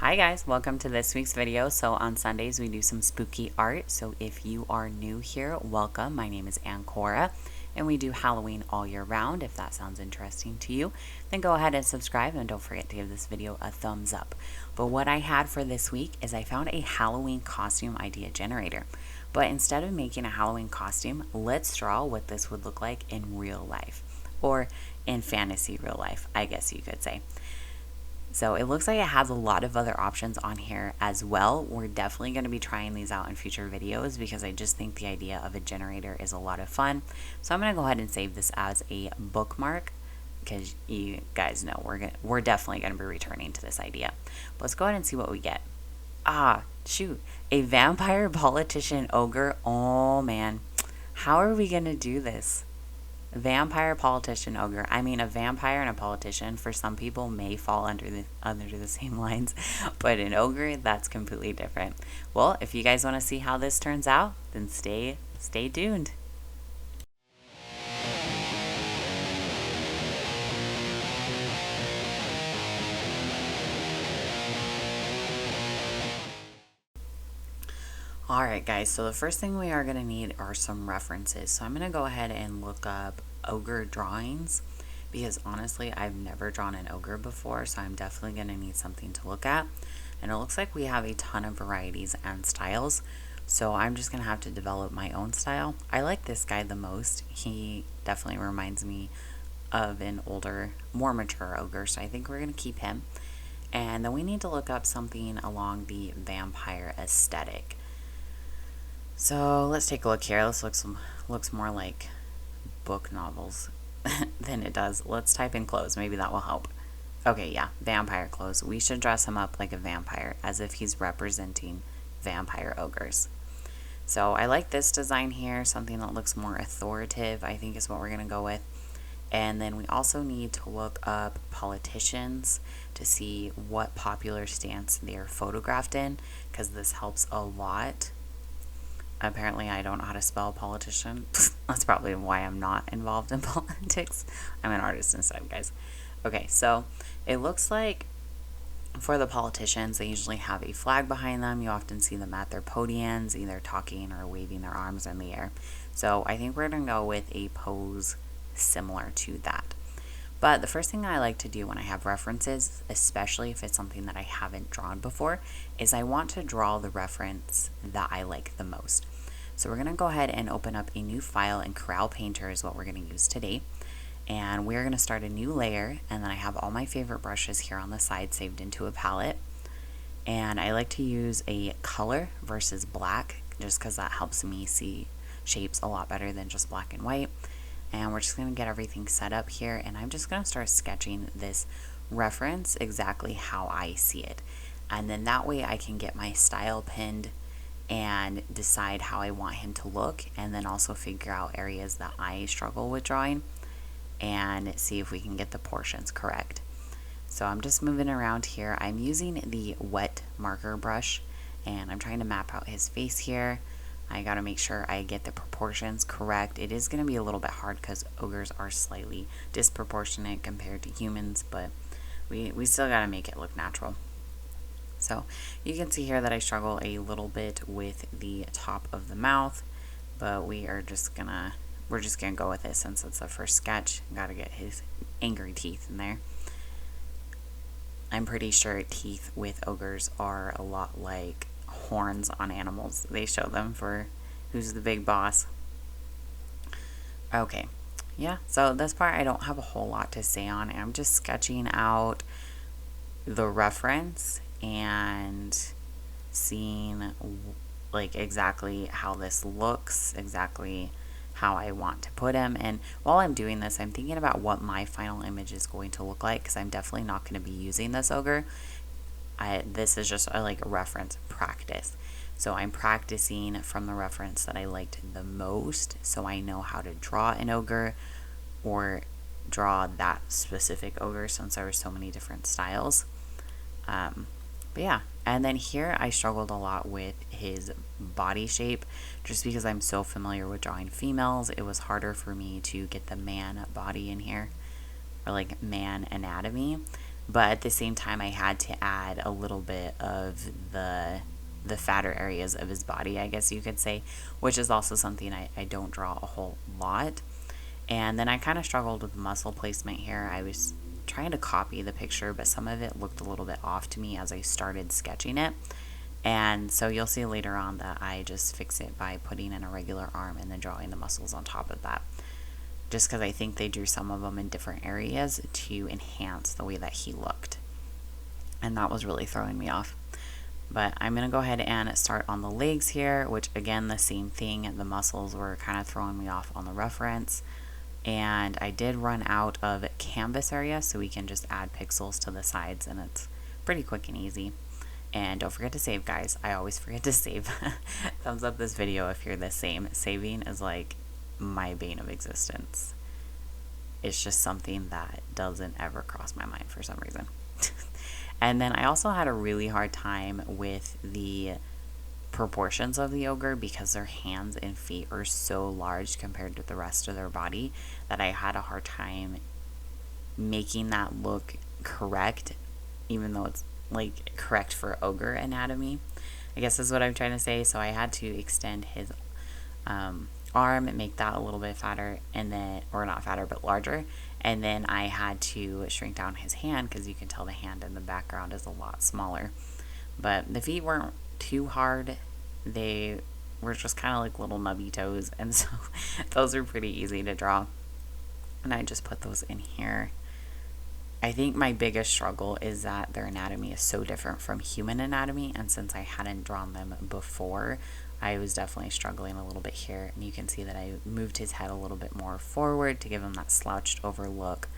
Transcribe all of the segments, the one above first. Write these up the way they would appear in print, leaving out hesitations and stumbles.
Hi guys, welcome to this week's video. So on Sundays we do some spooky art. So if you are new here, welcome. My name is Anchora and we do Halloween all year round. If that sounds interesting to you, then go ahead and subscribe and don't forget to give this video a thumbs up. But what I had for this week is I found a Halloween costume idea generator. But instead of making a Halloween costume, let's draw what this would look like in real life, or in fantasy real life, I guess you could say. So it looks like it has a lot of other options on here as well. We're definitely going to be trying these out in future videos because I just think the idea of a generator is a lot of fun. So I'm going to go ahead and save this as a bookmark because you guys know we're definitely going to be returning to this idea. But let's go ahead and see what we get. Shoot, a vampire politician ogre. Oh man, how are we going to do this? Vampire, politician, ogre. I mean, a vampire and a politician for some people may fall under the same lines, but an ogre, that's completely different. Well, if you guys want to see how this turns out, then stay tuned. Alright guys, so the first thing we are going to need are some references. So I'm going to go ahead and look up ogre drawings because honestly I've never drawn an ogre before, so I'm definitely going to need something to look at. And it looks like we have a ton of varieties and styles, so I'm just going to have to develop my own style. I like this guy the most. He definitely reminds me of an older, more mature ogre, so I think we're going to keep him. And then we need to look up something along the vampire aesthetic. So let's take a look here. This looks more like book novels than it does. Let's type in clothes. Maybe that will help. Okay, yeah, vampire clothes. We should dress him up like a vampire, as if he's representing vampire ogres. So I like this design here, something that looks more authoritative, I think is what we're going to go with. And then we also need to look up politicians to see what popular stance they are photographed in, because this helps a lot. Apparently I don't know how to spell politician. That's probably why I'm not involved in politics. I'm an artist instead, guys. Okay, so it looks like for the politicians, they usually have a flag behind them. You often see them at their podiums, either talking or waving their arms in the air. So I think we're going to go with a pose similar to that. But the first thing I like to do when I have references, especially if it's something that I haven't drawn before, is I want to draw the reference that I like the most. So we're going to go ahead and open up a new file in Corel Painter is what we're going to use today. And we're going to start a new layer, and then I have all my favorite brushes here on the side saved into a palette. And I like to use a color versus black just because that helps me see shapes a lot better than just black and white. And we're just going to get everything set up here, and I'm just going to start sketching this reference exactly how I see it. And then that way I can get my style pinned and decide how I want him to look, and then also figure out areas that I struggle with drawing and see if we can get the portions correct. So I'm just moving around here. I'm using the wet marker brush and I'm trying to map out his face here. I got to make sure I get the proportions correct. It is going to be a little bit hard because ogres are slightly disproportionate compared to humans, but we still got to make it look natural. So you can see here that I struggle a little bit with the top of the mouth, but we're just gonna go with it since it's the first sketch. Got to get his angry teeth in there. I'm pretty sure teeth with ogres are a lot like horns on animals. They show them for who's the big boss. Okay, yeah, so this part I don't have a whole lot to say on. I'm just sketching out the reference and seeing like exactly how this looks, exactly how I want to put him. And while I'm doing this, I'm thinking about what my final image is going to look like, because I'm definitely not going to be using this ogre. This is just a reference practice. So I'm practicing from the reference that I liked the most, so I know how to draw an ogre or draw that specific ogre, since there were so many different styles. But yeah, and then here I struggled a lot with his body shape just because I'm so familiar with drawing females. It was harder for me to get the man body in here, or like man anatomy. but at the same time I had to add a little bit of the fatter areas of his body, I guess you could say, which is also something I don't draw a whole lot. And then I kind of struggled with muscle placement here. I was trying to copy the picture, but some of it looked a little bit off to me as I started sketching it. And so you'll see later on that I just fix it by putting in a regular arm and then drawing the muscles on top of that. Just because I think they drew some of them in different areas to enhance the way that he looked. And that was really throwing me off. But I'm going to go ahead and start on the legs here, which again, the same thing. The muscles were kind of throwing me off on the reference. And I did run out of canvas area, so we can just add pixels to the sides, and it's pretty quick and easy. And don't forget to save, guys. I always forget to save. Thumbs up this video if you're the same. Saving is like my bane of existence. It's just something that doesn't ever cross my mind for some reason. And then I also had a really hard time with the proportions of the ogre because their hands and feet are so large compared to the rest of their body that I had a hard time making that look correct, even though it's like correct for ogre anatomy, I guess is what I'm trying to say. So I had to extend his arm and make that a little bit fatter, and then, or not fatter, but larger. And then I had to shrink down his hand because you can tell the hand in the background is a lot smaller. But the feet weren't too hard. They were just kind of like little nubby toes, and so those are pretty easy to draw. And I just put those in here. I think my biggest struggle is that their anatomy is so different from human anatomy, and since I hadn't drawn them before, I was definitely struggling a little bit here. And you can see that I moved his head a little bit more forward to give him that slouched over look,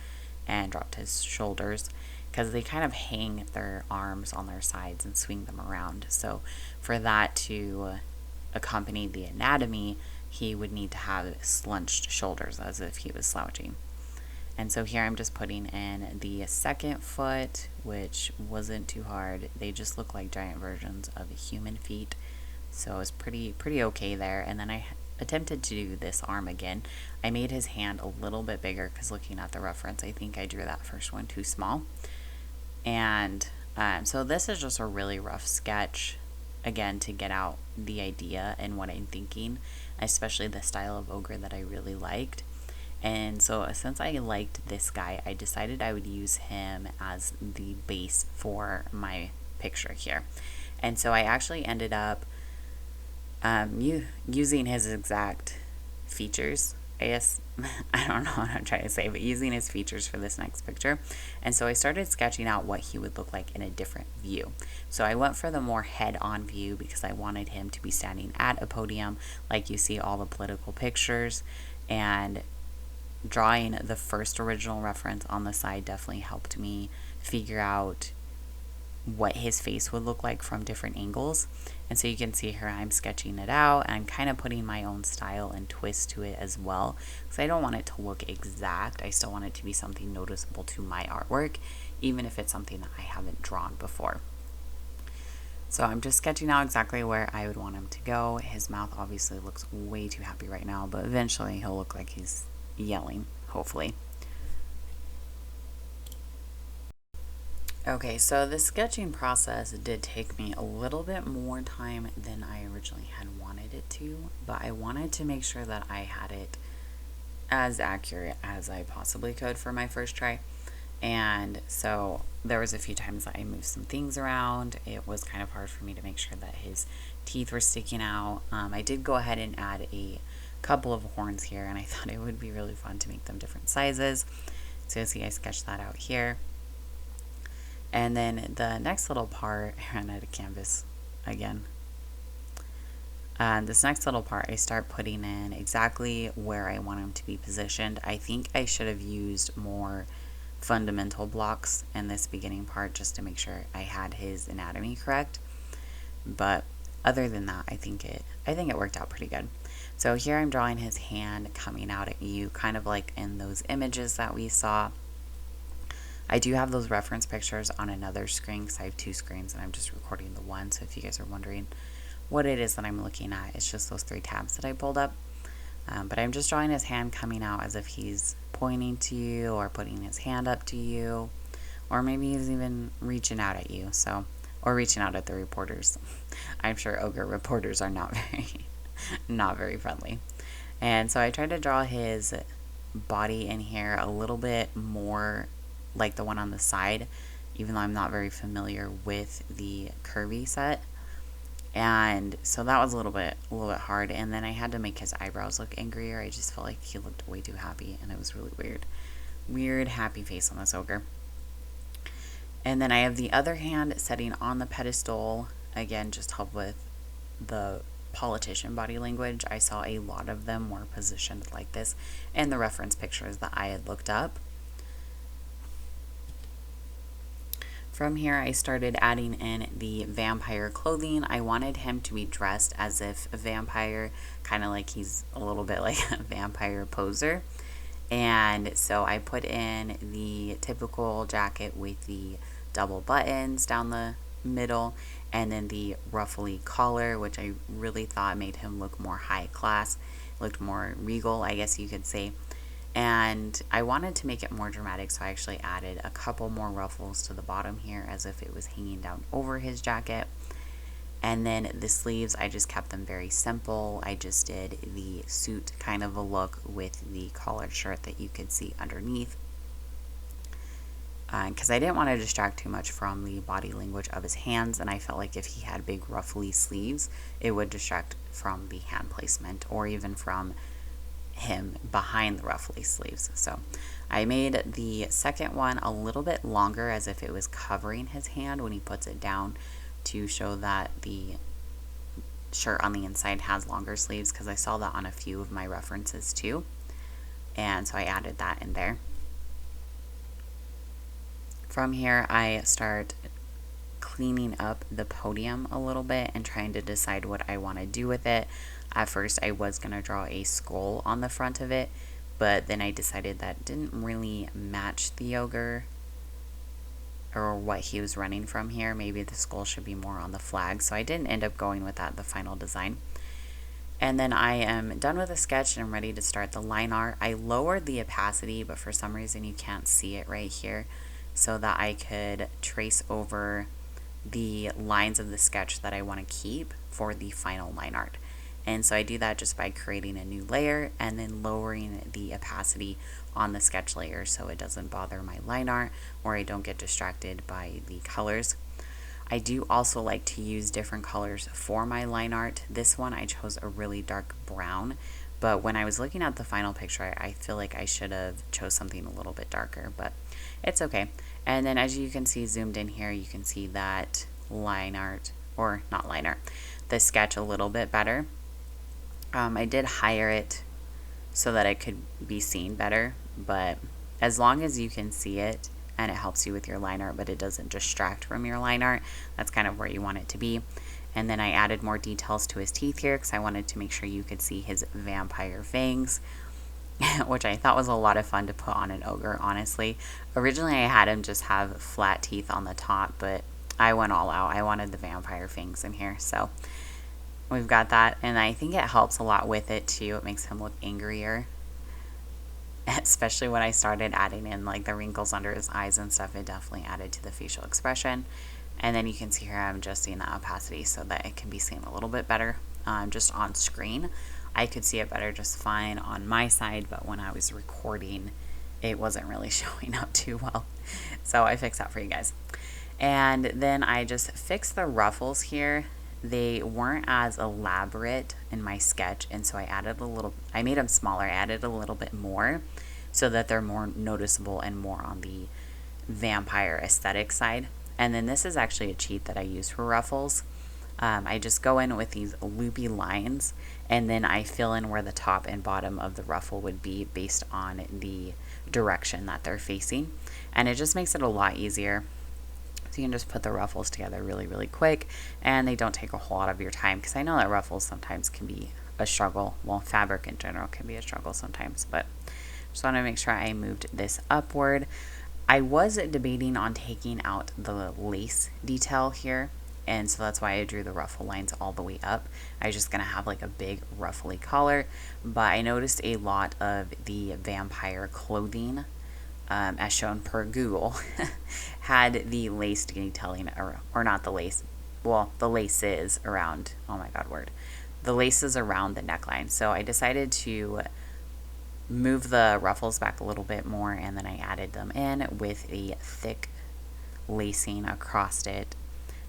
and dropped his shoulders because they kind of hang their arms on their sides and swing them around. So for that to accompany the anatomy, he would need to have slunched shoulders as if he was slouching. And so here I'm just putting in the second foot, which wasn't too hard. They just look like giant versions of human feet. So it's pretty okay there. And then I attempted to do this arm again. I made his hand a little bit bigger because looking at the reference, I think I drew that first one too small. And so this is just a really rough sketch, again, to get out the idea and what I'm thinking, especially the style of ogre that I really liked. And so since I liked this guy, I decided I would use him as the base for my picture here. And so I actually ended up using his exact features, I guess. I don't know what I'm trying to say, but using his features for this next picture. And so I started sketching out what he would look like in a different view. So I went for the more head-on view because I wanted him to be standing at a podium like you see all the political pictures, and drawing the first original reference on the side definitely helped me figure out what his face would look like from different angles. And so you can see here I'm sketching it out, and I'm kind of putting my own style and twist to it as well, because I don't want it to look exact. I still want it to be something noticeable to my artwork, even if it's something that I haven't drawn before. So I'm just sketching out exactly where I would want him to go. His mouth obviously looks way too happy right now, but eventually he'll look like he's yelling, hopefully. Okay, so the sketching process did take me a little bit more time than I originally had wanted it to, but I wanted to make sure that I had it as accurate as I possibly could for my first try. And so there was a few times that I moved some things around. It was kind of hard for me to make sure that his teeth were sticking out. I did go ahead and add a couple of horns here, and I thought it would be really fun to make them different sizes. So you'll see I sketched that out here. And then the next little part, I ran out of canvas again. This next little part, I start putting in exactly where I want him to be positioned. I think I should have used more fundamental blocks in this beginning part just to make sure I had his anatomy correct. But other than that, I think it worked out pretty good. So here I'm drawing his hand coming out at you, kind of like in those images that we saw. I do have those reference pictures on another screen because I have two screens and I'm just recording the one. So if you guys are wondering what it is that I'm looking at, it's just those 3 tabs that I pulled up. But I'm just drawing his hand coming out as if he's pointing to you or putting his hand up to you, or maybe he's even reaching out at you, so, or reaching out at the reporters. I'm sure ogre reporters are not very friendly. And so I tried to draw his body in here a little bit more like the one on the side, even though I'm not very familiar with the curvy set. And so that was a little bit hard. And then I had to make his eyebrows look angrier. I just felt like he looked way too happy, and it was really weird happy face on this ogre. And then I have the other hand setting on the pedestal, again, just help with the politician body language. I saw a lot of them were positioned like this in the reference pictures that I had looked up. From here, I started adding in the vampire clothing. I wanted him to be dressed as if a vampire, kind of like he's a little bit like a vampire poser. And so I put in the typical jacket with the double buttons down the middle, and then the ruffly collar, which I really thought made him look more high class, looked more regal, I guess you could say. And I wanted to make it more dramatic, so I actually added a couple more ruffles to the bottom here as if it was hanging down over his jacket. And then the sleeves, I just kept them very simple. I just did the suit kind of a look with the collared shirt that you could see underneath. Because I didn't want to distract too much from the body language of his hands, and I felt like if he had big ruffly sleeves, it would distract from the hand placement or even from him behind the ruffly sleeves. So I made the second one a little bit longer as if it was covering his hand when he puts it down, to show that the shirt on the inside has longer sleeves, because I saw that on a few of my references too, and so I added that in there. From here, I start cleaning up the podium a little bit and trying to decide what I want to do with it. At first, I was going to draw a skull on the front of it, but then I decided that didn't really match the ogre or what he was running from here. Maybe the skull should be more on the flag, so I didn't end up going with that, the final design. And then I am done with the sketch and I'm ready to start the line art. I lowered the opacity, but for some reason you can't see it right here, so that I could trace over the lines of the sketch that I want to keep for the final line art. And so I do that just by creating a new layer and then lowering the opacity on the sketch layer so it doesn't bother my line art or I don't get distracted by the colors. I do also like to use different colors for my line art. This one I chose a really dark brown, but when I was looking at the final picture, I feel like I should have chose something a little bit darker, but it's okay. And then as you can see zoomed in here, you can see that line art, or not line art, the sketch a little bit better. I did higher it so that it could be seen better, but as long as you can see it and it helps you with your line art, but it doesn't distract from your line art, that's kind of where you want it to be. And then I added more details to his teeth here because I wanted to make sure you could see his vampire fangs, which I thought was a lot of fun to put on an ogre, honestly. Originally I had him just have flat teeth on the top, but I went all out. I wanted the vampire fangs in here, so we've got that, and I think it helps a lot with it too. It makes him look angrier, especially when I started adding in like the wrinkles under his eyes and stuff. It definitely added to the facial expression. And then you can see here I'm adjusting the opacity so that it can be seen a little bit better just on screen. I could see it better just fine on my side, but when I was recording it wasn't really showing up too well, so I fixed that for you guys. And then I just fixed the ruffles here. They weren't as elaborate in my sketch, and so I added a little, I made them smaller, I added a little bit more so that they're more noticeable and more on the vampire aesthetic side. And then this is actually a cheat that I use for ruffles. I just go in with these loopy lines and then I fill in where the top and bottom of the ruffle would be based on the direction that they're facing, and it just makes it a lot easier. So you can just put the ruffles together really quick, and they don't take a whole lot of your time, because I know that ruffles sometimes can be a struggle. Well, fabric in general can be a struggle sometimes, but just want to make sure I moved this upward. I was debating on taking out the lace detail here, and so that's why I drew the ruffle lines all the way up. I was just going to have like a big ruffly collar, but I noticed a lot of the vampire clothing as shown per Google, had the lace detailing, or not the lace, well, the laces around, oh my god, the laces around the neckline. So I decided to move the ruffles back a little bit more, and then I added them in with a thick lacing across it,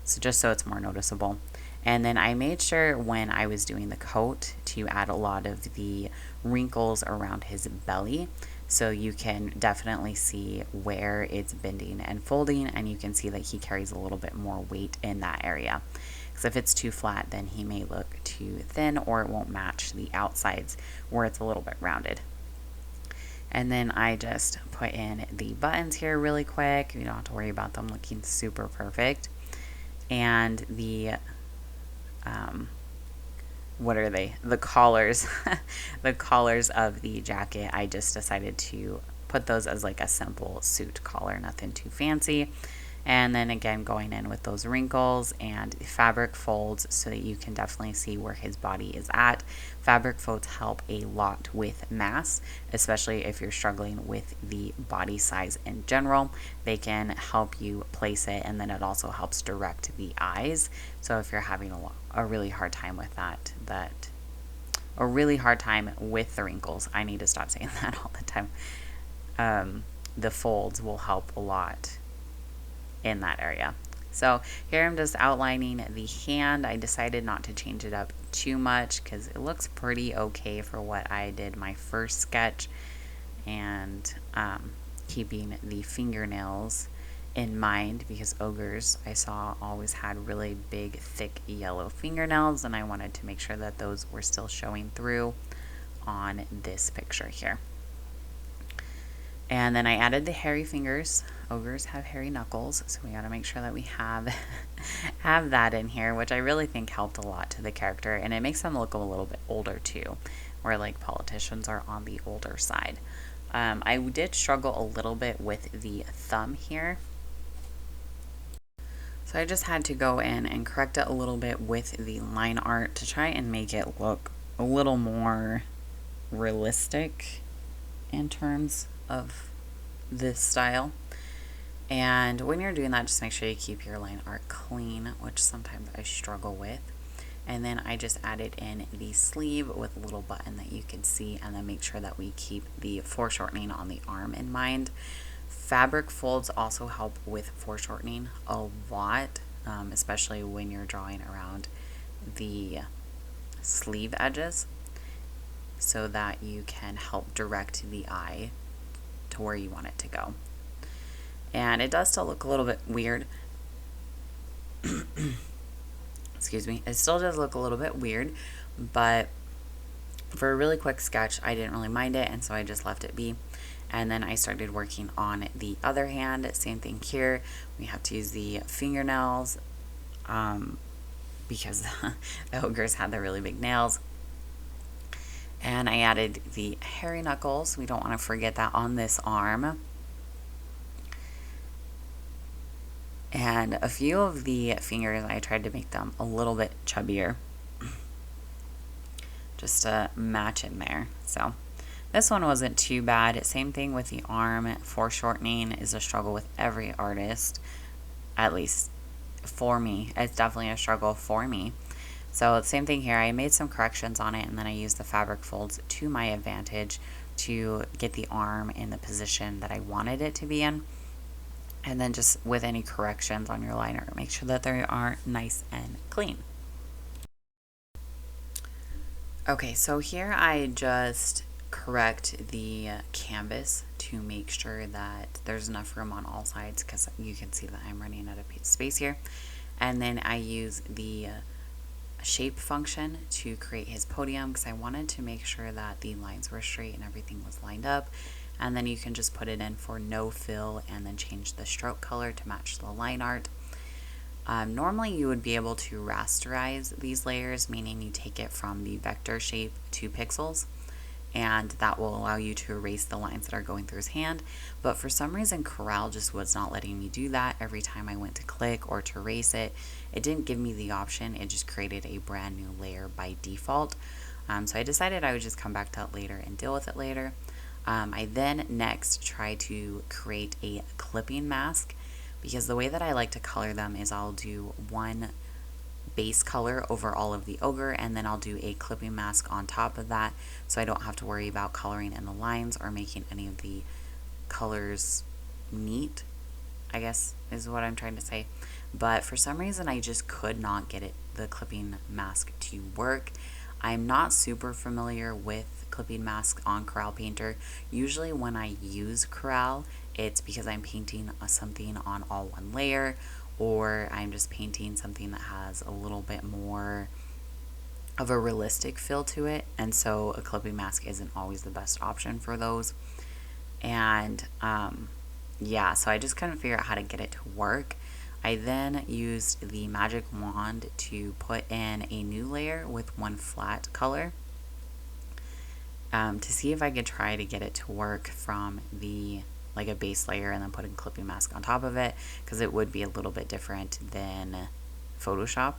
so just so it's more noticeable. And then I made sure when I was doing the coat to add a lot of the wrinkles around his belly, so you can definitely see where it's bending and folding, and you can see that he carries a little bit more weight in that area. Because if it's too flat, then he may look too thin, or it won't match the outsides where it's a little bit rounded. And then I just put in the buttons here really quick. You don't have to worry about them looking super perfect. And the what are they? The collars. The collars of the jacket, I just decided to put those as like a simple suit collar, nothing too fancy. And then again, going in with those wrinkles and fabric folds so that you can definitely see where his body is at. Fabric folds help a lot with mass, especially if you're struggling with the body size in general. They can help you place it, and then it also helps direct the eyes. So if you're having a really hard time with a really hard time with the wrinkles, I need to stop saying that all the time. The folds will help a lot in that area. So here I'm just outlining the hand. I decided not to change it up too much because it looks pretty okay for what I did my first sketch, and keeping the fingernails in mind, because ogres I saw always had really big thick yellow fingernails, and I wanted to make sure that those were still showing through on this picture here. And then I added the hairy fingers. Ogres have hairy knuckles, so we got to make sure that we have that in here, which I really think helped a lot to the character, and it makes them look a little bit older too, where like politicians are on the older side. I did struggle a little bit with the thumb here, so I just had to go in and correct it a little bit with the line art to try and make it look a little more realistic in terms of this style. And when you're doing that, just make sure you keep your line art clean, which sometimes I struggle with. And then I just added in the sleeve with a little button that you can see, and then make sure that we keep the foreshortening on the arm in mind. Fabric folds also help with foreshortening a lot, especially when you're drawing around the sleeve edges, so that you can help direct the eye to where you want it to go. And it does still look a little bit weird. Excuse me. It still does look a little bit weird, but for a really quick sketch, I didn't really mind it, and so I just left it be. And then I started working on the other hand. Same thing here. We have to use the fingernails because the ogres had the really big nails. And I added the hairy knuckles. We don't want to forget that on this arm. And a few of the fingers, I tried to make them a little bit chubbier, just to match in there. So this one wasn't too bad. Same thing with the arm. Foreshortening is a struggle with every artist, at least for me. It's definitely a struggle for me. So same thing here. I made some corrections on it, and then I used the fabric folds to my advantage to get the arm in the position that I wanted it to be in. And then just with any corrections on your liner, make sure that they are nice and clean. Okay, so here I just correct the canvas to make sure that there's enough room on all sides, because you can see that I'm running out of space here. And then I use the shape function to create his podium, because I wanted to make sure that the lines were straight and everything was lined up. And then you can just put it in for no fill, and then change the stroke color to match the line art. Normally you would be able to rasterize these layers, meaning you take it from the vector shape to pixels, and that will allow you to erase the lines that are going through his hand. But for some reason Corel just was not letting me do that. Every time I went to click or to erase it, it didn't give me the option. It just created a brand new layer by default. So I decided I would just come back to that later and deal with it later. I then next try to create a clipping mask, because the way that I like to color them is I'll do one base color over all of the ogre, and then I'll do a clipping mask on top of that, so I don't have to worry about coloring in the lines or making any of the colors neat, I guess is what I'm trying to say. But for some reason I just could not get the clipping mask to work. I'm not super familiar with clipping masks on Corel Painter. Usually when I use Corel, it's because I'm painting something on all one layer, or I'm just painting something that has a little bit more of a realistic feel to it, and so a clipping mask isn't always the best option for those. And yeah, so I just couldn't figure out how to get it to work. I then used the magic wand to put in a new layer with one flat color, to see if I could try to get it to work from like a base layer and then putting clipping mask on top of it, because it would be a little bit different than Photoshop.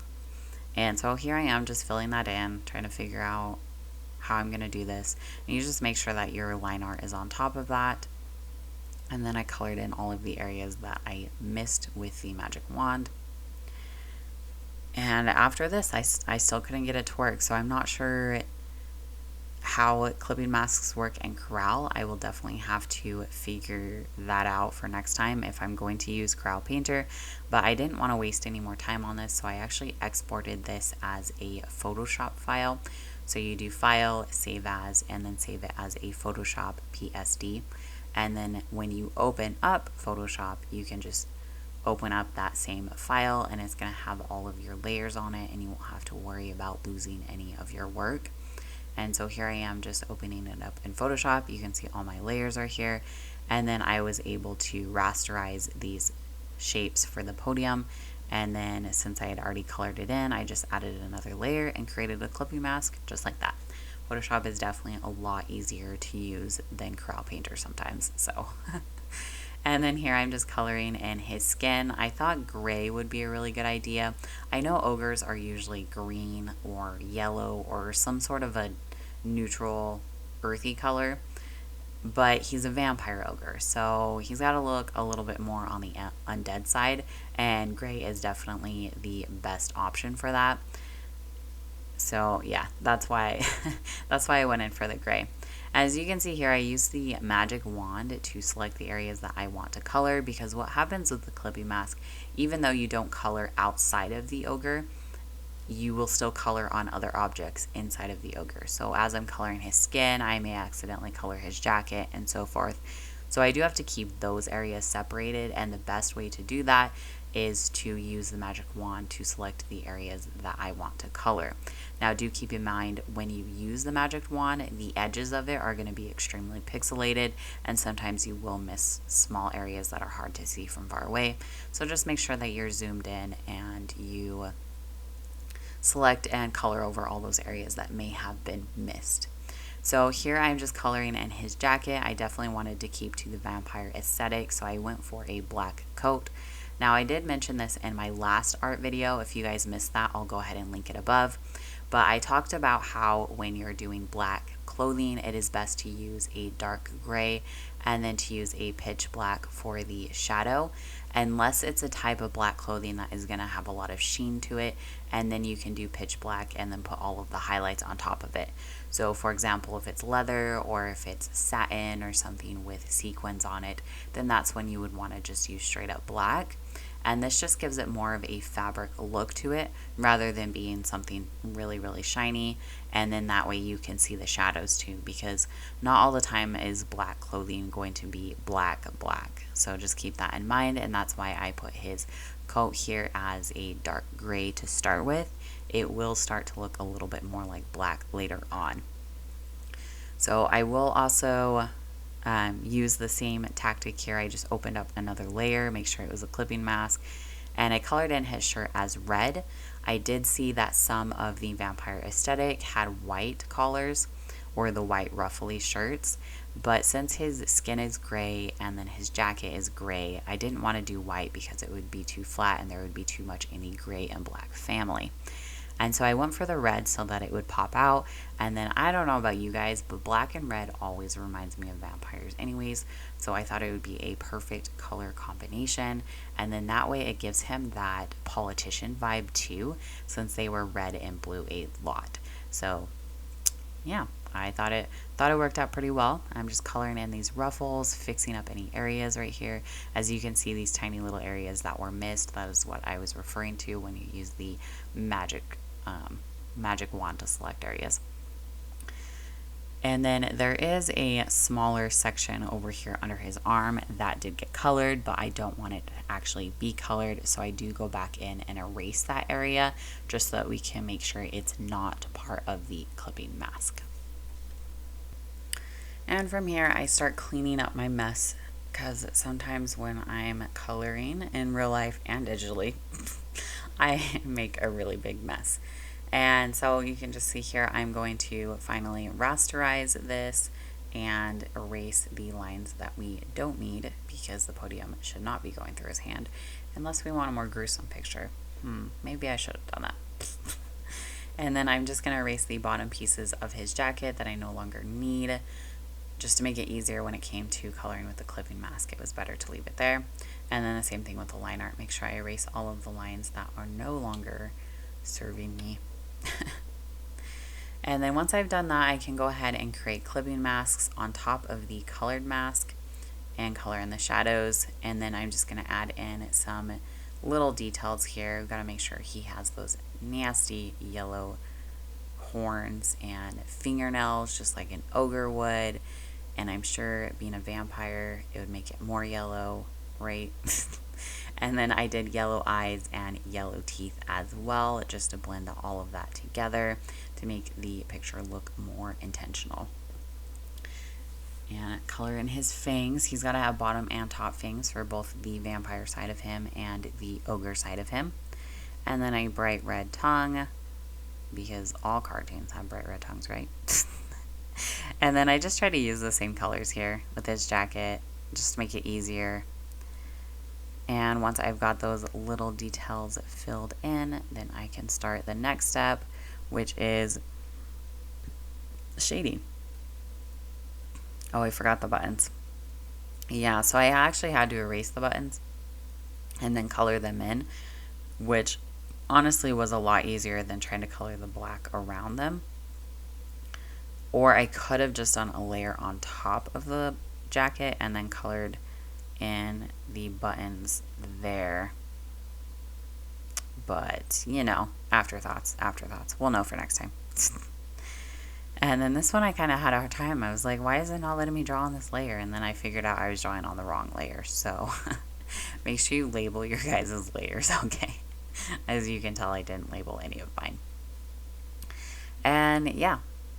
And so here I am just filling that in, trying to figure out how I'm going to do this. And you just make sure that your line art is on top of that. And then I colored in all of the areas that I missed with the magic wand. And after this, I still couldn't get it to work, so I'm not sure how clipping masks work in Corel. I will definitely have to figure that out for next time if I'm going to use Corel Painter, but I didn't want to waste any more time on this, so I actually exported this as a Photoshop file. So you do File, Save As, and then save it as a Photoshop PSD. And then when you open up Photoshop, you can just open up that same file, and it's going to have all of your layers on it, and you won't have to worry about losing any of your work. And so here I am just opening it up in Photoshop. You can see all my layers are here. And then I was able to rasterize these shapes for the podium. And then since I had already colored it in, I just added another layer and created a clipping mask just like that. Photoshop is definitely a lot easier to use than Corel Painter sometimes. So, and then here I'm just coloring in his skin. I thought gray would be a really good idea. I know ogres are usually green or yellow or some sort of a neutral earthy color, but he's a vampire ogre, so he's got to look a little bit more on the undead side, and gray is definitely the best option for that. So yeah, that's why I went in for the gray. As you can see here, I used the magic wand to select the areas that I want to color, because what happens with the clipping mask, even though you don't color outside of the ogre, you will still color on other objects inside of the ogre. So as I'm coloring his skin, I may accidentally color his jacket and so forth. So I do have to keep those areas separated, and the best way to do that is to use the magic wand to select the areas that I want to color. Now do keep in mind, when you use the magic wand, the edges of it are going to be extremely pixelated, and sometimes you will miss small areas that are hard to see from far away. So just make sure that you're zoomed in and you select and color over all those areas that may have been missed. So here I'm just coloring in his jacket. I definitely wanted to keep to the vampire aesthetic, so I went for a black coat. Now I did mention this in my last art video. If you guys missed that, I'll go ahead and link it above. But I talked about how when you're doing black clothing, it is best to use a dark gray and then to use a pitch black for the shadow, unless it's a type of black clothing that is going to have a lot of sheen to it, and then you can do pitch black and then put all of the highlights on top of it. So for example, if it's leather or if it's satin or something with sequins on it, then that's when you would want to just use straight up black. And this just gives it more of a fabric look to it rather than being something really, really shiny. And then that way you can see the shadows too, because not all the time is black clothing going to be black. So just keep that in mind, and that's why I put his coat here as a dark gray to start with. It will start to look a little bit more like black later on. So I will also use the same tactic here. I just opened up another layer, make sure it was a clipping mask, and I colored in his shirt as red. I did see that some of the vampire aesthetic had white collars or the white ruffly shirts, but since his skin is gray and then his jacket is gray, I didn't want to do white because it would be too flat and there would be too much in the gray and black family. And so I went for the red so that it would pop out. And then I don't know about you guys, but black and red always reminds me of vampires anyways. So I thought it would be a perfect color combination. And then that way it gives him that politician vibe too, since they were red and blue a lot. So yeah, I thought it worked out pretty well. I'm just coloring in these ruffles, fixing up any areas right here. As you can see, these tiny little areas that were missed, that is what I was referring to when you use the magic wand to select areas. And then there is a smaller section over here under his arm that did get colored, but I don't want it to actually be colored, so I do go back in and erase that area just so that we can make sure it's not part of the clipping mask. And from here I start cleaning up my mess, because sometimes when I'm coloring in real life and digitally I make a really big mess. And so you can just see here, I'm going to finally rasterize this and erase the lines that we don't need, because the podium should not be going through his hand unless we want a more gruesome picture. Maybe I should have done that. And then I'm just going to erase the bottom pieces of his jacket that I no longer need, just to make it easier when it came to coloring with the clipping mask. It was better to leave it there. And then the same thing with the line art. Make sure I erase all of the lines that are no longer serving me. And then once I've done that, I can go ahead and create clipping masks on top of the colored mask and color in the shadows. And then I'm just going to add in some little details here. We've got to make sure he has those nasty yellow horns and fingernails, just like an ogre would. And I'm sure being a vampire, it would make it more yellow, right? And then I did yellow eyes and yellow teeth as well, just to blend all of that together to make the picture look more intentional. And color in his fangs. He's got to have bottom and top fangs for both the vampire side of him and the ogre side of him. And then a bright red tongue, because all cartoons have bright red tongues, right? And then I just try to use the same colors here with his jacket, just to make it easier. And once I've got those little details filled in, then I can start the next step, which is shading. Oh, I forgot the buttons. Yeah, so I actually had to erase the buttons and then color them in, which honestly was a lot easier than trying to color the black around them. Or I could have just done a layer on top of the jacket and then colored in the buttons there. But, you know, afterthoughts. We'll know for next time. And then this one I kind of had a hard time. I was like, why is it not letting me draw on this layer? And then I figured out I was drawing on the wrong layer. So make sure you label your guys' layers, okay? As you can tell, I didn't label any of mine. And yeah,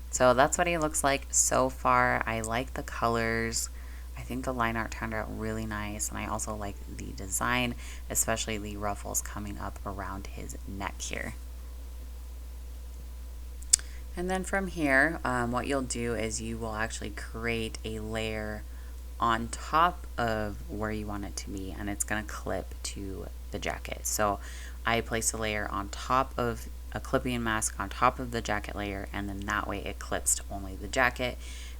so that's what he looks like so far. I like the colors. I think the line art turned out really nice, and I also like the design, especially the ruffles coming up around his neck here. And then from here, what you'll do is you will actually create a layer on top of where you want it to be, and it's going to clip to the jacket. So I placed a layer on top of a clipping mask on top of the jacket layer, and then that way it clips to only the jacket.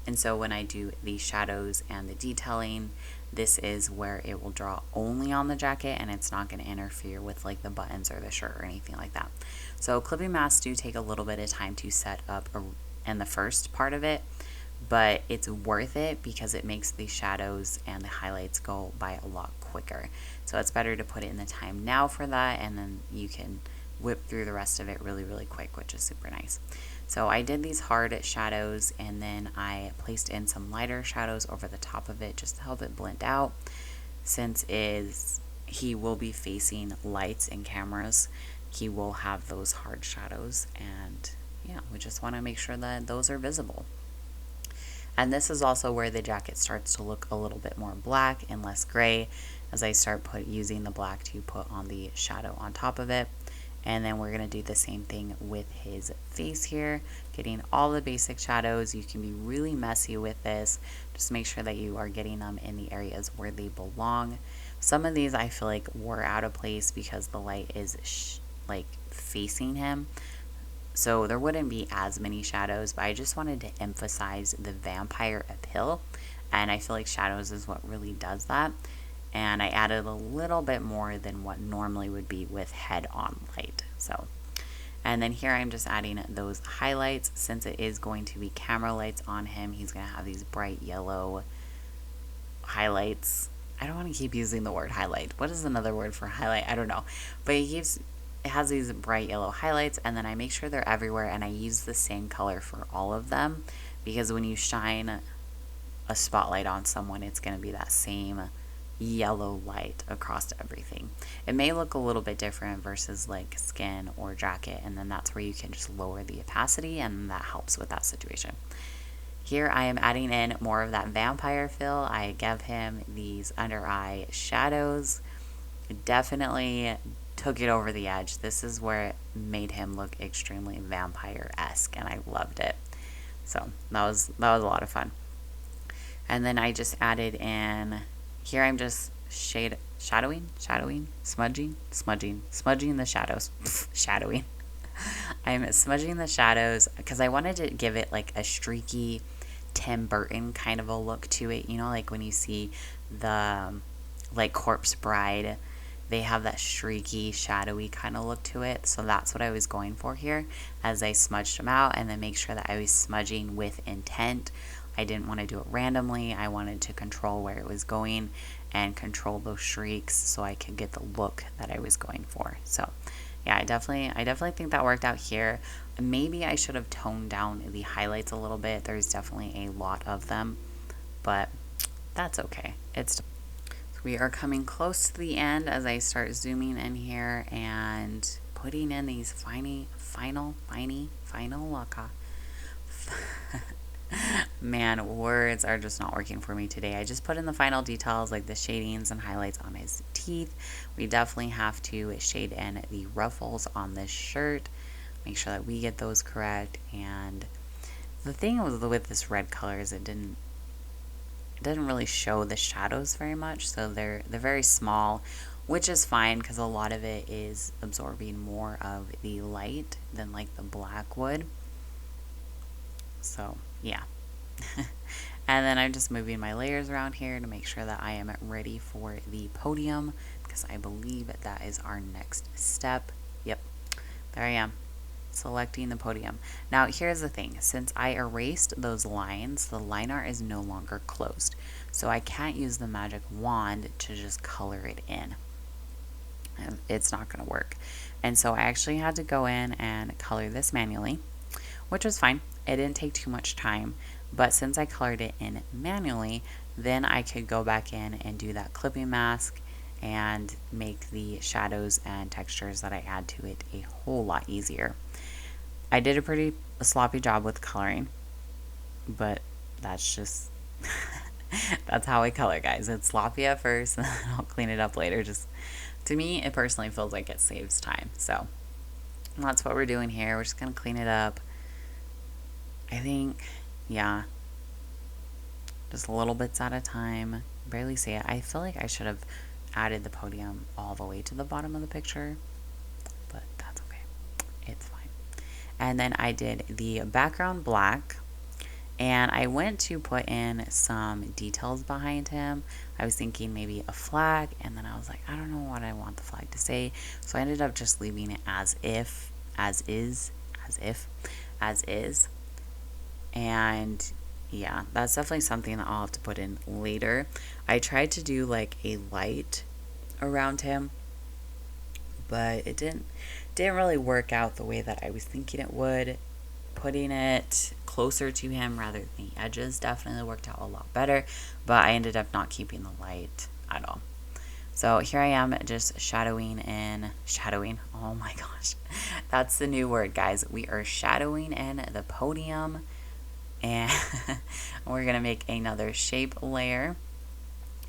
And so when I do the shadows and the detailing, this is where it will draw only on the jacket, and it's not going to interfere with like the buttons or the shirt or anything like that. So clipping masks do take a little bit of time to set up in the first part of it, but it's worth it because it makes the shadows and the highlights go by a lot quicker. So it's better to put it in the time now for that, and then you can whip through the rest of it really, really quick, which is super nice. So I did these hard shadows, and then I placed in some lighter shadows over the top of it just to help it blend out. Since he will be facing lights and cameras, he will have those hard shadows, and yeah, we just want to make sure that those are visible. And this is also where the jacket starts to look a little bit more black and less gray as I start using the black to put on the shadow on top of it. And then we're going to do the same thing with his face here, getting all the basic shadows. You can be really messy with this. Just make sure that you are getting them in the areas where they belong. Some of these I feel like were out of place because the light is like facing him. so there wouldn't be as many shadows, but I just wanted to emphasize the vampire appeal, and I feel like shadows is what really does that. And I added a little bit more than what normally would be with head-on light. So, and then here I'm just adding those highlights. Since it is going to be camera lights on him, he's going to have these bright yellow highlights. I don't want to keep using the word highlight. What is another word for highlight? I don't know. But it has these bright yellow highlights, and then I make sure they're everywhere, and I use the same color for all of them, because when you shine a spotlight on someone, it's going to be that same yellow light across everything. It may look a little bit different versus like skin or jacket, and then that's where you can just lower the opacity, and that helps with that situation. Here I am adding in more of that vampire feel. I give him these under eye shadows. Definitely took it over the edge. This is where it made him look extremely vampire-esque, and I loved it. So that was a lot of fun. And then I just added in, here I'm just shadowing, smudging the shadows. Shadowing. I'm smudging the shadows because I wanted to give it like a streaky Tim Burton kind of a look to it. You know, like when you see the like Corpse Bride, they have that streaky, shadowy kind of look to it. So that's what I was going for here as I smudged them out, and then make sure that I was smudging with intent. I didn't want to do it randomly. I wanted to control where it was going and control those streaks so I could get the look that I was going for. So yeah, I definitely think that worked out here. Maybe I should have toned down the highlights a little bit. There's definitely a lot of them, but that's okay. So we are coming close to the end as I start zooming in here and putting in these final look. Man, words are just not working for me today. I just put in the final details like the shadings and highlights on his teeth. We definitely have to shade in the ruffles on this shirt. Make sure that we get those correct. And the thing with this red color is it didn't really show the shadows very much. So they're very small, which is fine because a lot of it is absorbing more of the light than like the black would. So yeah. And then I'm just moving my layers around here to make sure that I am ready for the podium, because I believe that is our next step. Yep, there I am, selecting the podium. Now here's the thing, since I erased those lines, the line art is no longer closed, so I can't use the magic wand to just color it in. And it's not going to work. And so I actually had to go in and color this manually, which was fine. It didn't take too much time. But since I colored it in manually, then I could go back in and do that clipping mask and make the shadows and textures that I add to it a whole lot easier. I did a pretty sloppy job with coloring, but that's just, that's how I color, guys. It's sloppy at first, and then I'll clean it up later. Just, to me, it personally feels like it saves time. So that's what we're doing here. We're just going to clean it up. I think, yeah, just little bits at a time. Barely see it. I feel like I should have added the podium all the way to the bottom of the picture, but that's okay. It's fine. And then I did the background black, and I went to put in some details behind him. I was thinking maybe a flag, and then I was like, I don't know what I want the flag to say, so I ended up just leaving it as is. And yeah, that's definitely something that I'll have to put in later. I tried to do like a light around him, but it didn't really work out the way that I was thinking it would. Putting it closer to him rather than the edges definitely worked out a lot better, but I ended up not keeping the light at all. So here I am just shadowing. Oh my gosh, that's the new word, guys. We are shadowing in the podium. And we're going to make another shape layer.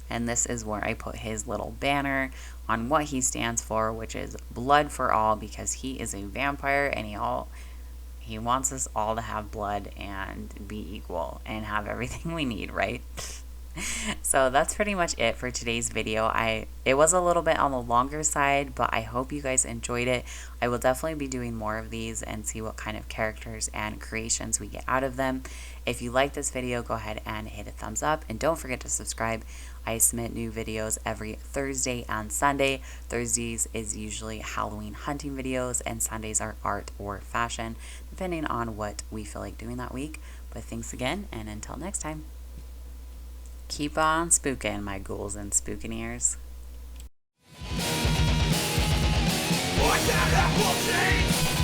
And this is where I put his little banner on what he stands for, which is blood for all, because he is a vampire and he wants us all to have blood and be equal and have everything we need, right? So that's pretty much it for today's video. It was a little bit on the longer side, but I hope you guys enjoyed it. I will definitely be doing more of these and see what kind of characters and creations we get out of them. If you like this video, go ahead and hit a thumbs up, and don't forget to subscribe. I submit new videos every Thursday and Sunday. Thursdays is usually Halloween hunting videos, and Sundays are art or fashion, depending on what we feel like doing that week. But thanks again, and until next time, keep on spooking, my ghouls and spookaneers. Voice that will change.